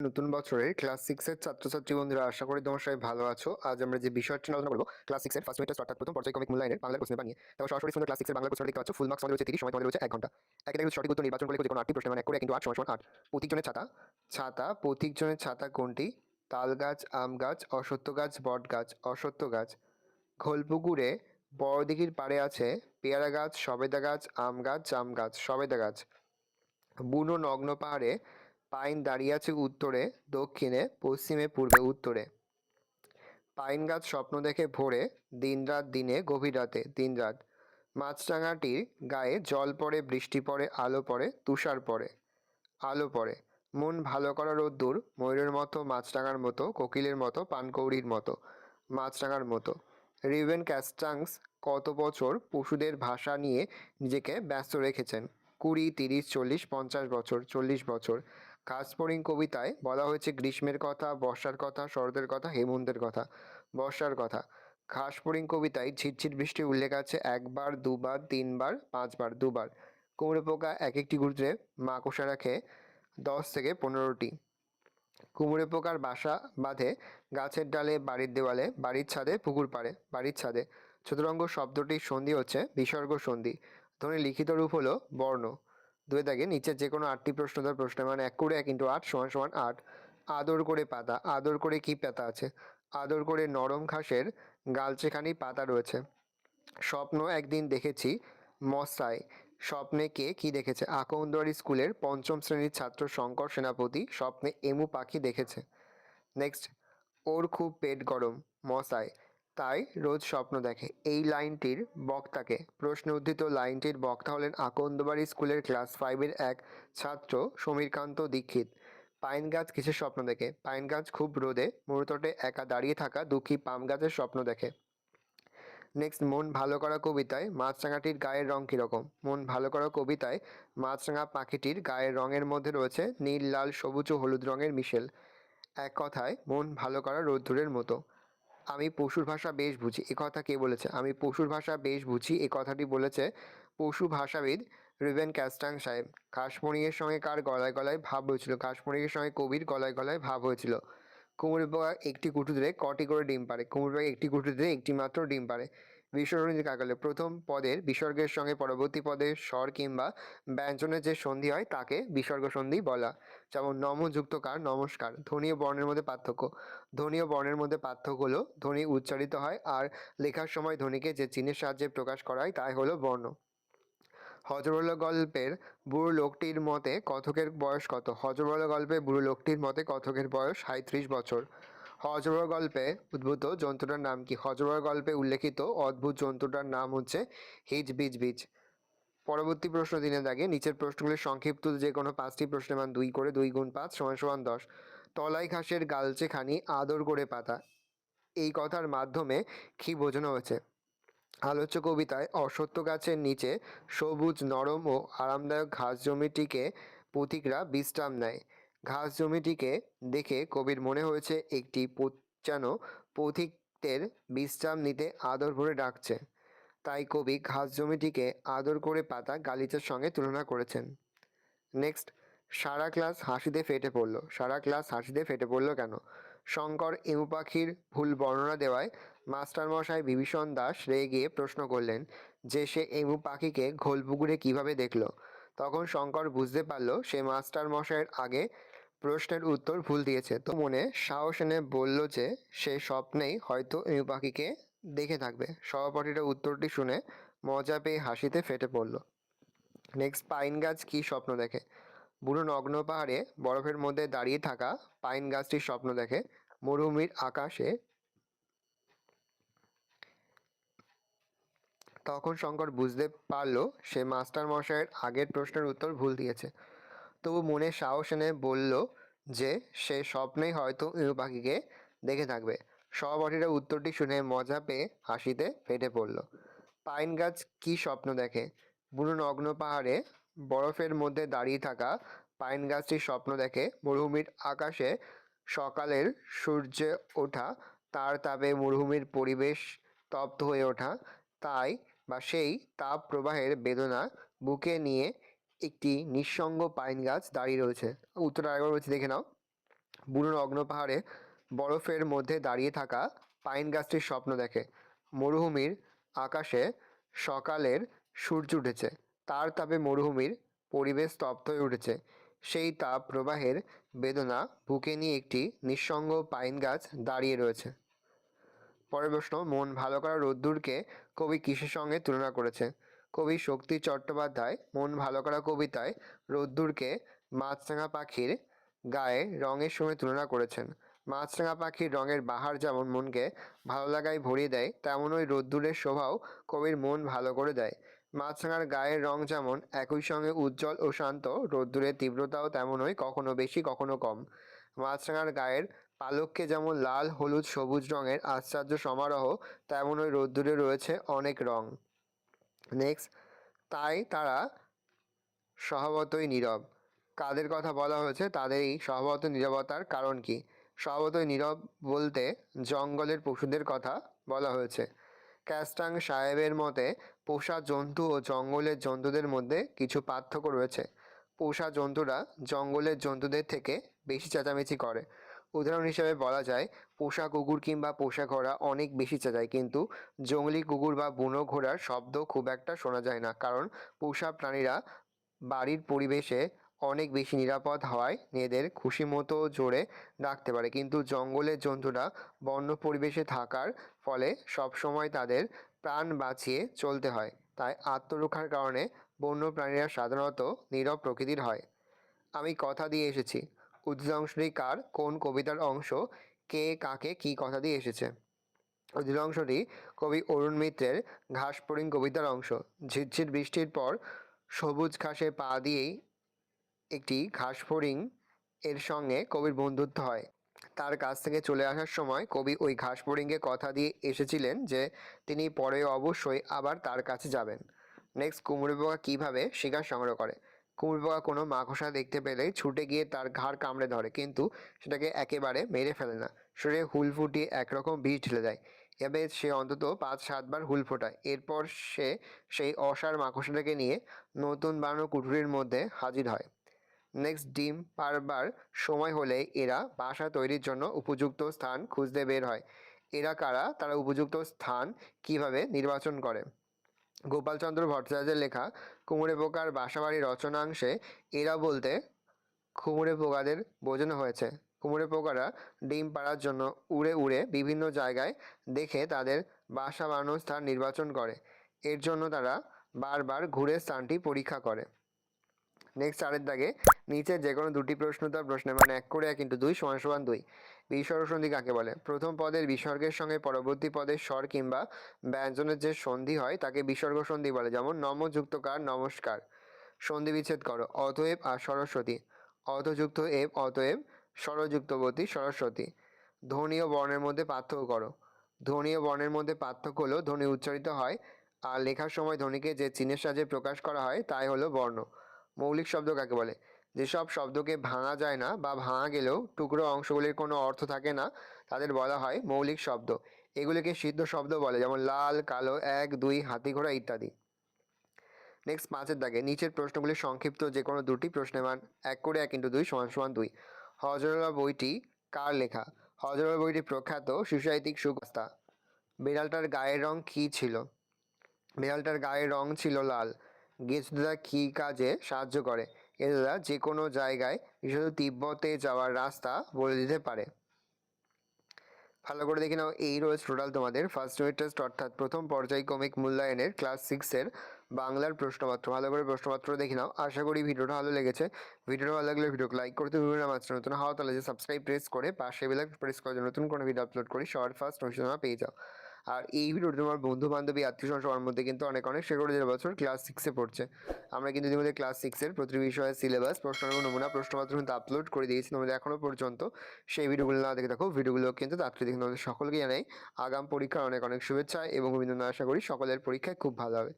নতুন বছরের ক্লাস 6 এর ছাত্রছাত্রী বন্ধুরা, আশা করি তোমরা সবাই ভালো আছো। আজ আমরা যে বিষয়টি নিয়ে আলোচনা করব, ক্লাস 6 এর ফার্স্ট সেমিস্টার অর্থাৎ প্রথম পর্যায়ক্রমিক মূল্যায়নের বাংলা প্রশ্ন পেপার নিয়ে। তারপর সরাসরি শুনে ক্লাস 6 এর বাংলা প্রশ্ন দেখতে পাচ্ছ। ফুল মার্কস আমাদের রয়েছে 30, সময় তোমাদের রয়েছে 1 ঘন্টা। একে থেকে সঠিক উত্তর নির্বাচন করে যে কোনো 8টি প্রশ্নের মান 1 করে 1 × 8 = 8। প্রতীকজনের ছাতা। ছাতা প্রতীকজনের ছাতা কোনটি? তাল গাছ, আম গাছ, অশ্বত্থ গাছ, বট গাছ। অশ্বত্থ গাছ। ঘোলপুকুরে বড়দিঘির পাড়ে আছে পেয়ারা গাছ, সবেদা গাছ, আম গাছ, জাম গাছ। সবেদা গাছ। বুনো নগ্ন পাহাড়ে পাইন দাঁড়িয়ে আছে উত্তরে, দক্ষিণে, পশ্চিমে, পূর্বে। উত্তরে। পাইন গাছ স্বপ্ন দেখে ভোরে, দিনরাত দিনে, গভীর রাতে। দিনরাত। মাছরাঙাটির গায়ে জল পড়ে, বৃষ্টি পড়ে, আলো পড়ে, তুষার পড়ে। আলো পড়ে। মন ভালো করা রোদ্দুর, ময়ূরের মতো, মাছরাঙার মতো, কোকিলের মতো, পানকৌড়ির মতো। মাছরাঙার মতো। রিবেন ক্যাস্টাংস কত বছর পশুদের ভাষা নিয়ে নিজেকে ব্যস্ত রেখেছেন? 20, 30, 40, 50 বছর। 40 বছর। ঘাসফড়িং কবিতায় বলা হয়েছে গ্রীষ্মের কথা, বর্ষার কথা, শরতের কথা, হেমন্তের কথা। বর্ষার কথা। ঘাসফড়িং কবিতায় ঝিরঝির বৃষ্টির উল্লেখ আছে 1 বার, 2 বার, 3 বার, 5 বার। 2 বার। কুমড়ো পোকা এক একটি গুঁড়ে মাকড়সা রাখে 10 থেকে 15টি। কুমড়ো পোকার বাসা বাঁধে গাছের ডালে, বাড়ির দেওয়ালে, বাড়ির ছাদে, পুকুর পাড়ে। বাড়ির ছাদে। চতুরঙ্গ শব্দটির সন্ধি হচ্ছে বিসর্গ সন্ধি। ধ্বনির লিখিত রূপ হলো বর্ণ। 2 দাগে নিচের যে কোনো 8টি প্রশ্ন দেওয়ার প্রশ্নের মান 1 করে 1 × 8 = 8। আদর করে পাতা। আদর করে কি পাতা আছে? আদর করে নরম ঘাসের গালচেখানি পাতা রয়েছে। স্বপ্ন একদিন দেখেছি মশাই। স্বপ্নে কে কি দেখেছে? আকন্দবাড়ি স্কুলের 5ম শ্রেণীর ছাত্র শঙ্কর সেনাপতি স্বপ্নে এমু পাখি দেখেছে। নেক্সট। ওর খুব পেট গরম মশাই, তাই রোজ স্বপ্ন দেখে। এই লাইনটির বক্তাকে? প্রশ্নে উদ্ধৃত লাইনটির বক্তা হলেন আকন্দবাড়ি স্কুলের ক্লাস 5-এর এক ছাত্র সমীরকান্ত দীক্ষিত। পাইন গাছ কিসের স্বপ্ন দেখে? পাইন গাছ খুব রোদে মরুতটে একা দাঁড়িয়ে থাকা দুঃখী পাম গাছের স্বপ্ন দেখে। নেক্সট। মন ভালো করা কবিতায় মাছরাঙাটির গায়ের রং কীরকম? মন ভালো করা কবিতায় মাছরাঙা পাখিটির গায়ের রঙের মধ্যে রয়েছে নীল, লাল, সবুজ ও হলুদ রঙের মিশেল। এক কথায় মন ভালো করা রোদ্দুরের মতো। আমি পশুর ভাষা বেশ বুঝি, এ কথা কে বলেছে? আমি পশুর ভাষা বেশ বুঝি এ কথাটি বলেছে পশু ভাষাবিদ রিবেন ক্যাস্টাং সাহেব। ঘাসফড়িংয়ের সঙ্গে কার গলায় গলায় ভাব হয়েছিল? ঘাসফড়িংয়ের সঙ্গে কবির গলায় গলায় ভাব হয়েছিল। কুমড়ো পোকা একটি কুটুরে কটি করে ডিম পারে? কুমড়ো পোকা একটি কুটুরে একটি মাত্র ডিম পারে। বিসর্গসন্ধি কাকে বলে? প্রথম পদের বিসর্গের সঙ্গে পরবর্তী পদের স্বর কিংবা ব্যঞ্জনের যে সন্ধি হয় তাকে বিসর্গ সন্ধি বলা। যেমন নম যুক্ত কার? নমস্কার। ধ্বনি ও বর্ণের মধ্যে পার্থক্য। ধ্বনি ও বর্ণের মধ্যে পার্থক্য হলো ধ্বনি উচ্চারিত হয় আর লেখার সময় ধ্বনিকে যে চিহ্নের সাহায্যে প্রকাশ করা হয় তাই হলো বর্ণ। হযবরল গল্পের বুড়ো লোকটির মতে কথকের বয়স কত? হযবরল গল্পে বুড়ো লোকটির মতে কথকের বয়স 37 বছর। হযবরল গল্পে উদ্ভূত জন্তুটার নাম কি? হযবরল গল্পে উল্লেখিত অদ্ভুত জন্তুটার নাম হচ্ছে হিজবিজবিজ। পরবর্তী প্রশ্ন 3 দাগে নিচের প্রশ্নগুলির সংক্ষিপ্ত যে কোনো 5টি প্রশ্নের মান 2 করে 2 × 5 = 10। তলাই ঘাসের গালচে খানি আদর করে পাতা, এই কথার মাধ্যমে কি বোঝানো হয়েছে? আলোচ্য কবিতায় অশ্বত্থ গাছের নিচে সবুজ, নরম ও আরামদায়ক ঘাস জমিটিকে পথিকরা বিশ্রাম নেয়। ঘাস জমিটিকে দেখে কবির মনে হয়েছে একটি যেন পথিকদের বিশ্রাম নিতে আদর ভরে ডাকছে। তাই কবি ঘাস জমিটিকে আদর করে পাতা গালিচার সঙ্গে তুলনা করেছেন। নেক্সট। সারা ক্লাস হাসিতে ফেটে পড়ল। সারা ক্লাস হাসিতে ফেটে পড়ল কেন? শঙ্কর এমু পাখির ভুল বর্ণনা দেওয়ায় মাস্টারমশাই বিভীষণ দাস রেগে গিয়ে প্রশ্ন করলেন যে সে এমু পাখিকে ঘোলপুকুরে কিভাবে দেখল। তখন শঙ্কর বুঝতে পারল সে মাস্টারমশাইয়ের আগে প্রশ্নের উত্তর ভুল দিয়েছে, তো মনে সাহস এনে বলল যে সে স্বপ্নেই হয়তো এমু পাখিকে দেখে থাকবে। সহপাঠীরা উত্তরটি শুনে মজা পেয়ে হাসিতে ফেটে পড়ল। নেক্সট। পাইন গাছ কি স্বপ্ন দেখে? বুড়ো নগ্ন পাহাড়ে বরফের মধ্যে দাঁড়িয়ে থাকা পাইন গাছটির স্বপ্ন দেখে মরুভূমির আকাশে। তখন শঙ্কর বুঝতে পারল সে মাস্টার মশাইয়ের আগের প্রশ্নের উত্তর ভুল দিয়েছে, তবু মনে সাহস এনে বলল যে সে স্বপ্নেই হয়তো ইঁদুর পাখিকে দেখে থাকবে। সহপাঠীরা উত্তরটি শুনে মজা পেয়ে হাসিতে ফেটে পড়ল। পাইন গাছ কি স্বপ্ন দেখে? বুড়ো নগ্ন পাহাড়ে বরফের মধ্যে দাঁড়িয়ে থাকা পাইন গাছটির স্বপ্ন দেখে মরুভূমির আকাশে সকালের সূর্য ওঠা, তার তাপে মরুভূমির পরিবেশ তপ্ত হয়ে ওঠা, তাই বা সেই তাপ প্রবাহের বেদনা বুকে নিয়ে একটি নিঃসঙ্গ পাইন গাছ দাঁড়িয়ে রয়েছে। উত্তরটা আরেকবার বলছি, দেখে নাও। বুনো নগ্ন পাহাড়ে বরফের মধ্যে দাঁড়িয়ে থাকা পাইন গাছটির স্বপ্ন দেখে। মরুভূমির আকাশে সকালের সূর্য উঠেছে। তার তাপে মরুভূমির পরিবেশ স্তব্ধ হয়ে উঠেছে। সেই তাপ প্রবাহের বেদনা বুকে নিয়ে একটি নিঃসঙ্গ পাইন গাছ দাঁড়িয়ে রয়েছে। পরের প্রশ্ন, মন ভালো করা রোদ্দুরকে কবি কিসের সঙ্গে তুলনা করেছে? কবি শক্তি চট্টোপাধ্যায় মন ভালো করা কবিতায় রোদ্দুরকে মাছরাঙা পাখির গায়ে রঙের সঙ্গে তুলনা করেছেন। মাছরাঙা পাখির রঙের বাহার যেমন মনকে ভালো লাগায় ভরিয়ে দেয়, তেমন ওই রোদ্দুরের শোভাও কবির মন ভালো করে দেয়। মাছরাঙার গায়ের রং যেমন একই সঙ্গে উজ্জ্বল ও শান্ত, রোদ্দুরের তীব্রতাও তেমনই, কখনো বেশি কখনো কম। মাছরাঙার গায়ের পালককে যেমন লাল, হলুদ, সবুজ রঙের আশ্চর্য সমারোহ, তেমন ওই রোদ্দুরে রয়েছে অনেক রং। নেক্সট, তাই তারা স্বভাবতই নীরব। কাদের কথা বলা হয়েছে? তাদের এই স্বভাবত নীরবতার কারণ কি? স্বভাবতই নীরব বলতে জঙ্গলের পশুদের কথা বলা হয়েছে। ক্যাস্টাং সাহেবের মতে পোষা জন্তু ও জঙ্গলের জন্তুদের মধ্যে কিছু পার্থক্য রয়েছে। পোষা জন্তুরা জঙ্গলের জন্তুদের থেকে বেশি চেঁচামেচি করে। উদাহরণ হিসেবে বলা যায়, পোষা কুকুর কিংবা পোষা ঘোড়া অনেক বেশি চেঁচায়, কিন্তু জংলি কুকুর বা বুনো ঘোড়ার শব্দ খুব একটা শোনা যায় না, কারণ পোষা প্রাণীরা বাড়ির পরিবেশে অনেক বেশি নিরাপদ হওয়ায় এদের খুশি মতো জোরে ডাকতে পারে। কিন্তু জঙ্গলের জন্তুরা বন্য পরিবেশে থাকার ফলে সবসময় তাদের প্রাণ বাঁচিয়ে চলতে হয়, তাই আত্মরক্ষার কারণে বন্য প্রাণীরা সাধারণত নীরব প্রকৃতির হয়। আমি কথা দিয়ে এসেছি। উদ্ধৃত অংশটি কার, কোন কবিতার অংশ, কে কাকে কি কথা দিয়ে এসেছে? উদ্ধৃত অংশটি কবি অরুণ মিত্রের ঘাসফড়িং কবিতার অংশ। ঝিরঝির বৃষ্টির পর সবুজ ঘাসে পা দিয়েই একটি ঘাসফড়িং এর সঙ্গে কবির বন্ধুত্ব হয়। তার কাছ থেকে চলে আসার সময় কবি ওই ঘাসফড়িংকে কথা দিয়ে এসেছিলেন যে তিনি পরে অবশ্যই আবার তার কাছে যাবেন। নেক্সট, কুমড়ো পোকা কীভাবে শিকার সংগ্রহ করে? কুমড়ো পোকা কোনো মাকড়সা দেখতে পেলেই ছুটে গিয়ে তার ঘাড় কামড়ে ধরে, কিন্তু সেটাকে একেবারে মেরে ফেলে না। শরীরে হুল ফুটিয়ে একরকম বিষ ঢেলে দেয়। এভাবে সে অন্তত 5-7 বার হুল ফোটায়। এরপর সে সেই অসার মাকড়সাটাকে নিয়ে নতুন বানানো কুঠুরির মধ্যে হাজির হয়। নেক্সট, ডিম পাড়বার সময় হলে এরা বাসা তৈরির জন্য উপযুক্ত স্থান খুঁজতে বের হয়। এরা কারা? তারা উপযুক্ত স্থান কিভাবে নির্বাচন করে? গোপালচন্দ্র ভট্টাচার্যের লেখা কুমড়ে পোকার বাসাবাড়ি রচনাংশে এরা বলতে কুমড়ে পোকাদের বোঝানো হয়েছে। কুমড়ে পোকারা ডিম পাড়ার জন্য উড়ে উড়ে বিভিন্ন জায়গায় দেখে তাদের বাসা বানানোর স্থান নির্বাচন করে। এর জন্য তারা বারবার ঘুরে স্থানটি পরীক্ষা করে। নেক্সট, 4 দাগে নিচে যে কোনো দুটি প্রশ্ন তার প্রশ্নের মান 1 করে 1 × 2 = 2। বিসর্গ সন্ধি কাকে বলে? প্রথম পদের বিসর্গের সঙ্গে পরবর্তী পদের স্বর কিংবা ব্যঞ্জনের যে সন্ধি হয় তাকে বিসর্গ সন্ধি বলে। যেমন নমযুক্ত কার, নমস্কার। সন্ধি বিচ্ছেদ করো। অতএব আর সরস্বতী। অতযুক্ত এব, অতএব। স্বরযুক্তবতী, সরস্বতী। ধ্বনি ও বর্ণের মধ্যে পার্থক্য করো। ধ্বনি ও বর্ণের মধ্যে পার্থক্য হলো ধ্বনি উচ্চারিত হয় আর লেখার সময় ধ্বনিকে যে চিহ্নের সাহায্যে প্রকাশ করা হয় তাই হলো বর্ণ। মৌলিক শব্দ কাকে বলে? যেসব শব্দকে ভাঙা যায় না বা ভাঙা গেলেও টুকরো অংশগুলির কোনো অর্থ থাকে না তাদের বলা হয় মৌলিক শব্দ। এগুলিকে সিদ্ধ শব্দ বলে, যেমন লাল, কালো, 1, 2, হাতি ঘোড়া ইত্যাদি। নেক্সট, 5 দাগে নিচের প্রশ্নগুলি সংক্ষিপ্ত যে কোনো দুটি প্রশ্নের মান 1 করে 1 × 2 = 2। হজরলা বইটি কার লেখা? হজরলা বইটি প্রখ্যাত শিশুসাহিত্যিক সুকাস্তা। বিড়ালটার গায়ের রং কী ছিল? বিড়ালটার গায়ের রং ছিল লাল। গেছদাদা কী কাজে সাহায্য করে? গেছদাদা যে কোনো জায়গায়, বিশেষত তিব্বতে যাওয়ার রাস্তা বলে দিতে পারে। ভালো করে দেখে নাও, এই রয়েছে টোটাল তোমাদের ফার্স্ট ইউনিট টেস্ট অর্থাৎ প্রথম পর্যায়ক্রমিক মূল্যায়নের ক্লাস 6-এর বাংলার প্রশ্নপত্র। ভালো করে প্রশ্নপত্র দেখে নাও। আশা করি ভিডিওটা ভালো লেগেছে। ভিডিওটা ভালো লাগলে ভিডিওকে লাইক করতে ভুলবে না। মাত্র নতুন হওয়া তাহলে যে সাবস্ক্রাইব প্রেস করে পাশে বেল আইকন প্রেস করে নতুন কোনো ভিডিও আপলোড করি সবার ফার্স্ট নোটিফিকেশন পেয়ে যাও। আর এই ভিডিওটি তোমার বন্ধু বান্ধবী আত্মীয় সবার মধ্যে কিন্তু অনেক শেয়ার করে যে বছর ক্লাস 6-এ পড়ছে। আমরা কিন্তু ইতিমধ্যে ক্লাস 6-এর প্রতি বিষয়ের সিলেবাস, প্রশ্ন নমুনা, প্রশ্নপত্র কিন্তু আপলোড করে দিয়েছি। তোমাদের এখনও পর্যন্ত সেই ভিডিওগুলো না দেখে থাকো, ভিডিওগুলো কিন্তু তাড়াতাড়ি দেখে তোমাদের সকলকে জানাই আগাম পরীক্ষার অনেক শুভেচ্ছা এবং অভিনন্দন। আশা করি সকলের পরীক্ষায় খুব ভালো হবে।